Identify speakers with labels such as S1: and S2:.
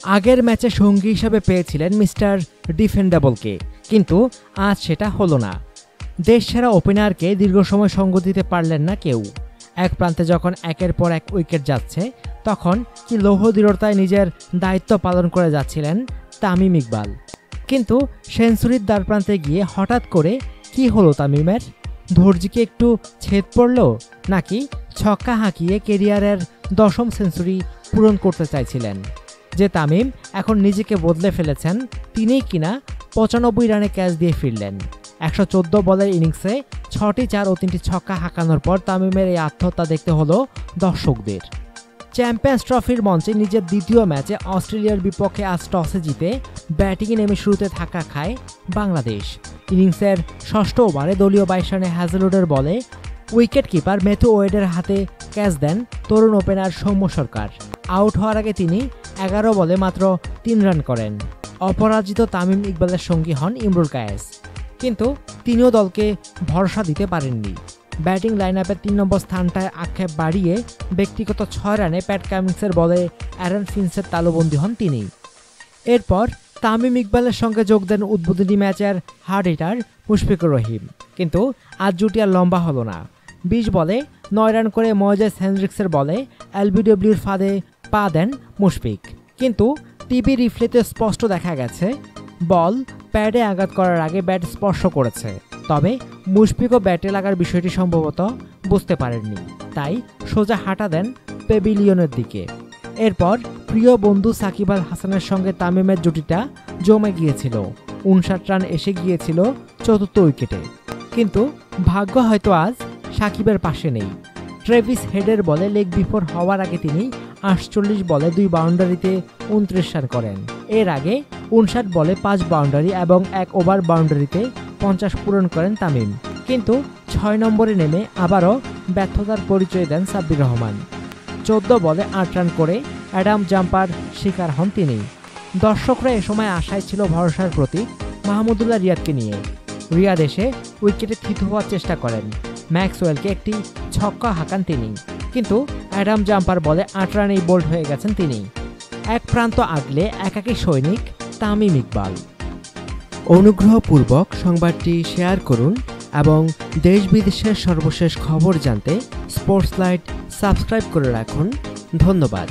S1: আগের ম্যাচে সঙ্গী হিসাবে পেয়েছিলেন মিস্টার ডিফেন্ডেবলকে, কিন্তু আজ সেটা হলো না। দেশসেরা ওপেনারকে দীর্ঘ সময় সঙ্গ দিতে পারলেন না কেউ। এক প্রান্তে যখন একের পর এক উইকেট যাচ্ছে, তখন কি লৌহ দৃঢ়তায় নিজের দায়িত্ব পালন করে যাচ্ছিলেন তামিম ইকবাল। কিন্তু সেঞ্চুরির দ্বারপ্রান্তে গিয়ে হঠাৎ করে কি হলো তামিমের? ধৈর্য কি একটু ছেদ পড়ল, নাকি ছক্কা হাঁকিয়ে কেরিয়ারের 10ম সেঞ্চুরি পূরণ করতে চাইছিলেন? যে তামিম এখন নিজেকে বদলে ফেলেছেন, তিনিই কিনা 95 রানে ক্যাচ দিয়ে ফিরলেন। 114 বলের ইনিংসে 6টি 4 ও 3টি ছক্কা হাঁকানোর পর তামিমের এই আত্মহত্যা দেখতে হলো দর্শকদের। চ্যাম্পিয়ন্স ট্রফির মঞ্চে নিজের দ্বিতীয় ম্যাচে অস্ট্রেলিয়ার বিপক্ষে আজ টসে জিতে ব্যাটিংয়ে নেমে শুরুতে ধাক্কা খায় বাংলাদেশ। ইনিংসের 6ষ্ঠ ওভারে দলীয় 22 রানে হ্যাজেলউডের বলে উইকেট কিপার ম্যাথু ওয়েডের হাতে ক্যাচ দেন তরুণ ওপেনার সৌম্য সরকার। আউট হওয়ার আগে তিনি 11 বলে মাত্র 3 রান করেন। অপরাজিত তামিম ইকবালের সঙ্গী হন ইমরুল কায়েস, কিন্তু তিনিও দলকে ভরসা দিতে পারেননি। ব্যাটিং লাইন আপের 3 নম্বর স্থানটায় আক্ষেপ বাড়িয়ে ব্যক্তিগত 6 রানে প্যাট কামিন্সের বলে অ্যারন ফিঞ্চের তালুবন্দী হন তিনি। এরপর তামিম ইকবালের সঙ্গে যোগ দেন উদ্বোধনী ম্যাচের হার্ড হিটার মুশফিকুর রহিম, কিন্তু আজ জুটি আর লম্বা হলো না। 20 বলে 9 রান করে ময়েজেস হেনড্রিক্সের বলে এলবিডব্লিউর ফাঁদে পা দেন মুশফিক, কিন্তু টিভি রিপ্লেতে স্পষ্ট দেখা গেছে বল প্যাডে আঘাত করার আগে ব্যাট স্পর্শ করেছে। তবে মুশফিকও ব্যাটে লাগার বিষয়টি সম্ভবত বুঝতে পারেননি, তাই সোজা হাঁটা দেন পেভিলিয়নের দিকে। এরপর প্রিয় বন্ধু সাকিব আল হাসানের সঙ্গে তামিমের জুটিটা জমে গিয়েছিল। 59 রান এসে গিয়েছিল 4র্থ উইকেটে, কিন্তু ভাগ্য হয়তো আজ সাকিবের পাশে নেই। ট্রেভিস হেডের বলে লেগ বিফোর হওয়ার আগে তিনি 48 বলে 2 বাউন্ডারিতে 29 রান করেন। এর আগে 59 বলে 5 বাউন্ডারি এবং 1 ওভার বাউন্ডারিতে 50 পূরণ করেন তামিম, কিন্তু 6 নম্বরে নেমে আবারও ব্যর্থতার পরিচয় দেন সাব্বির রহমান। 14 বলে 8 রান করে অ্যাডাম জাম্পার শিকার হন তিনি। দর্শকরা এ সময় আশায় ছিল ভরসার প্রতীক মাহমুদুল্লাহ রিয়াদকে নিয়ে। রিয়াদ এসে উইকেটে থিত হওয়ার চেষ্টা করেন, ম্যাক্সওয়েলকে একটি ছক্কা হাঁকান তিনি, কিন্তু অ্যাডাম জাম্পার বলে 8 রানেই বোল্ড হয়ে গেছেন তিনি। এক প্রান্ত আগলে একাকী সৈনিক তামিম ইকবাল। অনুগ্রহপূর্বক সংবাদটি শেয়ার করুন এবং দেশ বিদেশের সর্বশেষ খবর জানতে স্পোর্টস লাইট সাবস্ক্রাইব করে রাখুন। ধন্যবাদ।